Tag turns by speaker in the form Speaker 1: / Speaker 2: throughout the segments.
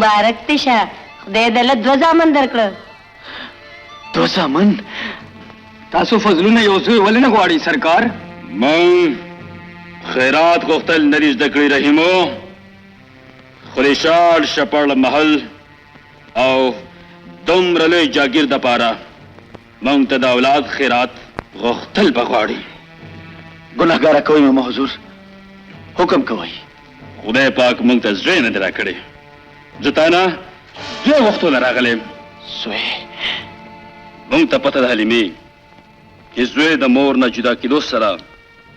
Speaker 1: मुबारक तिशा खुदे दल दो जामन दरकड़
Speaker 2: दो जामन तासु फजलुने योसु वले न ग्वाड़ी सरकार
Speaker 3: मन खैरात गोख्तल नरीज दकड़ी रहीमो खुलिशाल शपड़ महल आओ दुम रले जागीर दपारा मंगतदा औलाद खैरात गोख्तल बगवाड़ी
Speaker 2: गुनाहगारा कोई में हुजूर हुक्म कोई
Speaker 3: खुदे पाक मंगता ज़्वे न दरा करे जताना ज़्वे वक्तो न रागले
Speaker 2: ज़्वे
Speaker 3: मंगता पता धाली में कि ज़्वे द मोर न जुदा की दोस्त सरा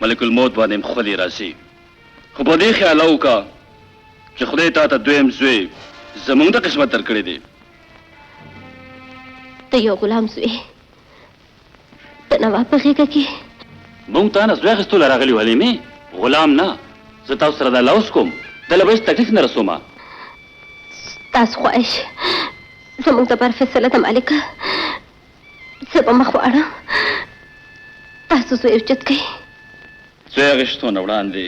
Speaker 3: मलिकुल मौत वाने खुदी राजी खुबदे ख्यालों का कि खुदे ताता द्वेम ज़्वे ज़मूंदा किस्मत तर करे दे
Speaker 4: तो यो गुलाम ज़्वे तनवा पखेगा की
Speaker 3: मंगता न ज़्वे खस्तूल रागली वाले में गुलाम ना ज़ताव सरदा लाउस्कुम दलबैस तकलीफ न रसूमा
Speaker 4: तास ख्वाहिश ज़मूंग ज़बार फैसला तमालिका सब मखवाड़ा तासु ज़्वे उच्चत गई
Speaker 3: ज़्वे रिश्तों न उड़ान दे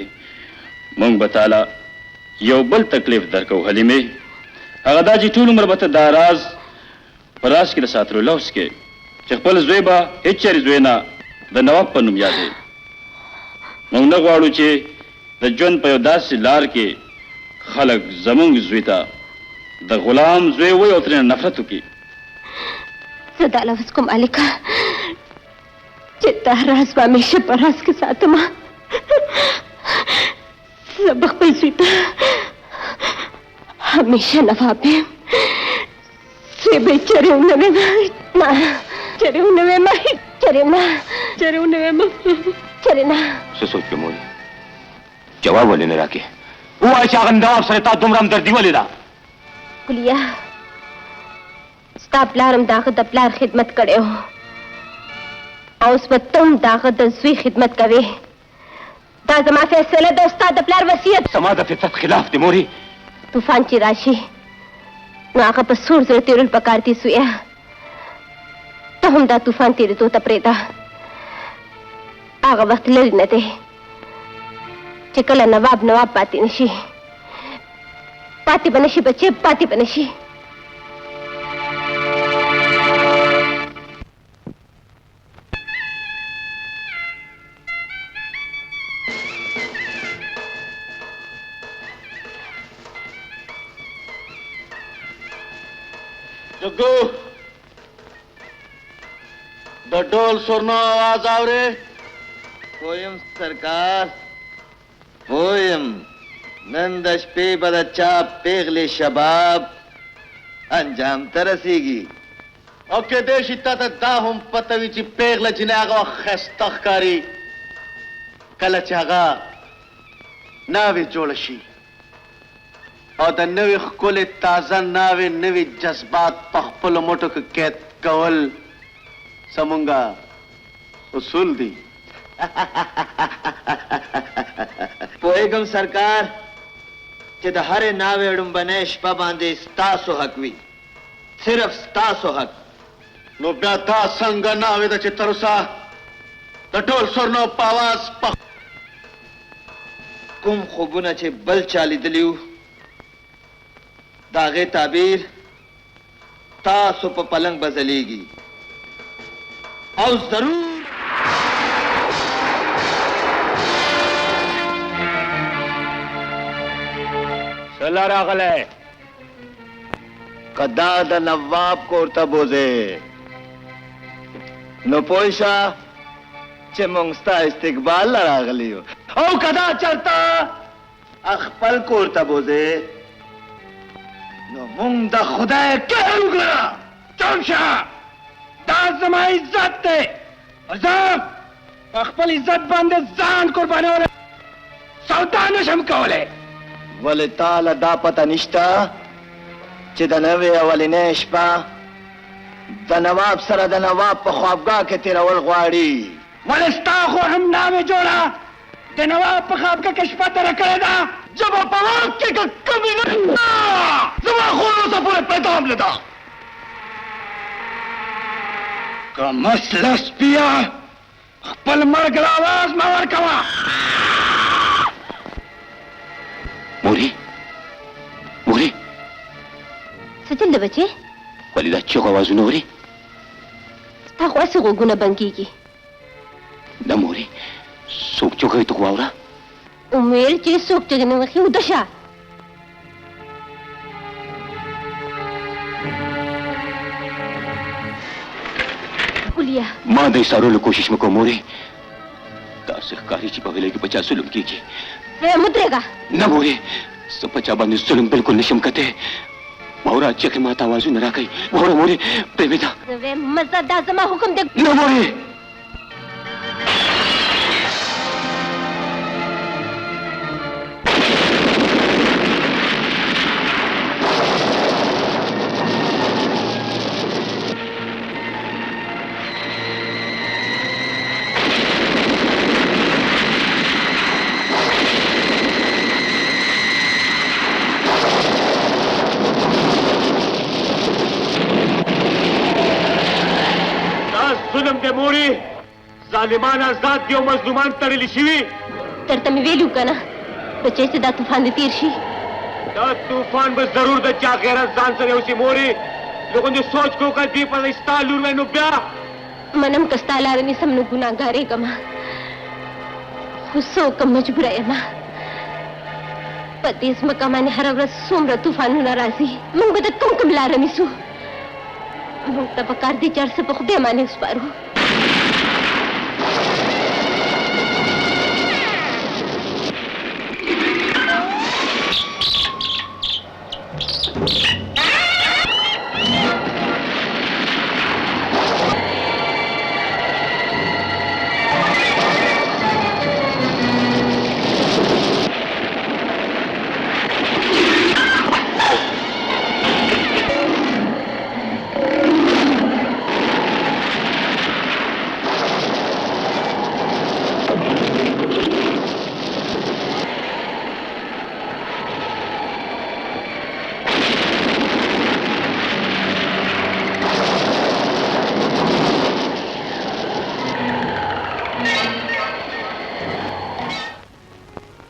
Speaker 3: मंग बताला यो बल तकलीफ दरको हली में अगदा जी टूल उम्र बत दाराज परास की साथ रोला उसके चखपल ज़्वे बा हिच्चरी ज़्वे ना द नवाब पन्नुम यादे मंग नगवाड़ू चे द जन पयोदास से लार के खलक जमुंग ज़्वेता द गुलाम ज़्वे वही उतने नफरत की
Speaker 4: सदाला उसको मालिका चित्ता राज हमेशा परास के साथ मां सबक पर ज़्वेता हमेशा नवाब है से बेचारे उन्हें ना चरे उन्हें मां चरे ना चरे उन्हें मां चरे ना
Speaker 2: सोच के मोरी जवाब वाले ने राके वो ऐसा गंदा सरता दुमराम दर्दी वाले दा
Speaker 4: कुलिया स्तापलारम दाखत अपलार खिदमत करे हो और उस पर तुम दाखत ज़्वे खिदमत करे दा जमा फैसले दा उस्ताद अपलार वसीयत
Speaker 2: समाद फितरत खिलाफ दी मोरी
Speaker 4: तूफान की राशि नाका पर सूर जर तेरुल पकारती सुया तो हम दा तूफान तेरे तो तपरेदा आगा वक्त लड़ी न दे चिकला नवाब नवाब पाती नशी पाती बनशी बच्चे पाती बनशी
Speaker 5: जग्गू डोल सुरनो आवाज आवरे
Speaker 6: पोयम सरकार पोयम नंदश पे बदच्चा पेगले शबाब अंजाम तरसीगी
Speaker 5: ओके देश इत्ता दाहुम पतवीची पेगले जिनागा खस्तखकारी कलचागा नावे जोड़शी और द नवी खुले ताजा नावे नवी जज्बात पखपल मोटो के कैद कवल समुंगा उसूल दी
Speaker 6: पोएगम सरकार चिद हरे नावे उडुंबनेश पाबांदे स्तासो हकवी सिर्फ स्तासो हक
Speaker 5: नो ब्याता संग नावे द चितरुसा द डोल सुरनो पावास पख
Speaker 6: कुम खुबुना चे बल चाली दलियू दागे ताबीर तासो प पलंग बजलेगी और जरूर
Speaker 2: चला रागले
Speaker 6: कदा द नवाब कोरता बोजे नो पोइशा चे मंगस्ता इस्तिकबाल रागलियो
Speaker 5: औ कदा चलता
Speaker 6: अखपल कोरता बोजे नो मुंग द खुदाए
Speaker 5: क्या उगला चमशा दास जमा इज्जत दे अजाब अखपल इज्जत बंदे जान कुर्बानी वाले सौदा नशम कवले
Speaker 6: वले ताला दा पता निष्ठा चे द नवे अवली नेशपा द नवाब सरा द नवाब पर ख्वाबगाह के तेरा वल ग्वाड़ी
Speaker 5: वलिस्ता को हम नामे जोड़ा द नवाब पर ख्वाबगाह के शपा तेरा करेदा जब अपवाद के कभी नहीं जमा खोलो से पूरे पैदाम लेदा का मसलस पिया पल मर गला आवाज मावर कवा
Speaker 2: मोरी मोरी
Speaker 4: څه بچي
Speaker 2: ولې دا چغ آوازونه اوري؟
Speaker 4: ستا خو هسې غوږونه بند کېږي.
Speaker 2: نه مورې، څوک چغوي ته خو واوره.
Speaker 4: ویل چې څوک چغې نه وهي ویده شه. ګوليه
Speaker 2: ما د ایسارولو کوشش مه کوه مورې. داسې ښکاري چې په غېلۍ کې په چا ظلم کېږي.
Speaker 4: مه درېږه.
Speaker 2: نه مورې، زه په چا باندې ظلم بالکل نشم کتی. واوره چغې ما ته آوازونه راکوي. واوره مورې، پرېمېږده.
Speaker 4: زه وایم مزه دا زما حکم دی.
Speaker 2: نه مورې.
Speaker 5: ظلم دې موري، ظالمان آزاد دي او مظلومان تړلي شوي.
Speaker 4: درته مې ویلي وو که نه بچی چې دا طوفان دې تېر شي.
Speaker 5: دا طوفان به ضرور د چا غیرت ځان سره یوسي موري. لوگوں نے سوچ کو کر دی پر ستا لور وای نو بیا
Speaker 4: منم که ستا لاره نیسم نو ګناهګارېږم، خو څه وکړم مجبوره یم. په دې ځمکه باندې هره ورځ څومره طوفانونه راځي، موږ به د کوم لاره نیسو؟ موږ ته پکار دي چې هر څه په خدای باندې وسپارو.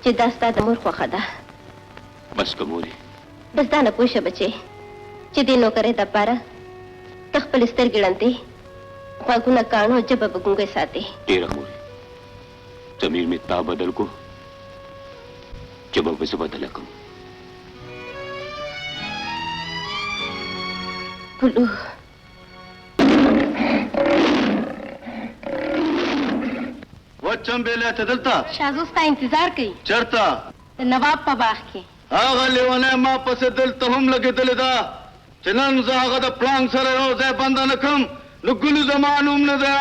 Speaker 4: چې دا ستا د مور خوښه ده.
Speaker 2: بس که مورې.
Speaker 4: بس دا نه پوه شه بچې چې دې نوکرۍ دپاره ته خپلې سترګې ړندې، غوږونه کاڼه او ژبه به ګونګۍ ساتې.
Speaker 2: ډېره مورې، ضمیر مې تا بدل کو، ژبه به زه بدله کړم.
Speaker 4: ګلو
Speaker 6: چمبېلی ته دلته
Speaker 1: شازو ستا انتظار کوي
Speaker 6: چېرته؟
Speaker 1: د نواب په باغ کې.
Speaker 6: هغه لیونی ما پسې دلته هم لګېدلې ده چې نن زه هغه د پړانګ سره یو ځای بنده نه کړم نو ګلو زما نوم نه دی.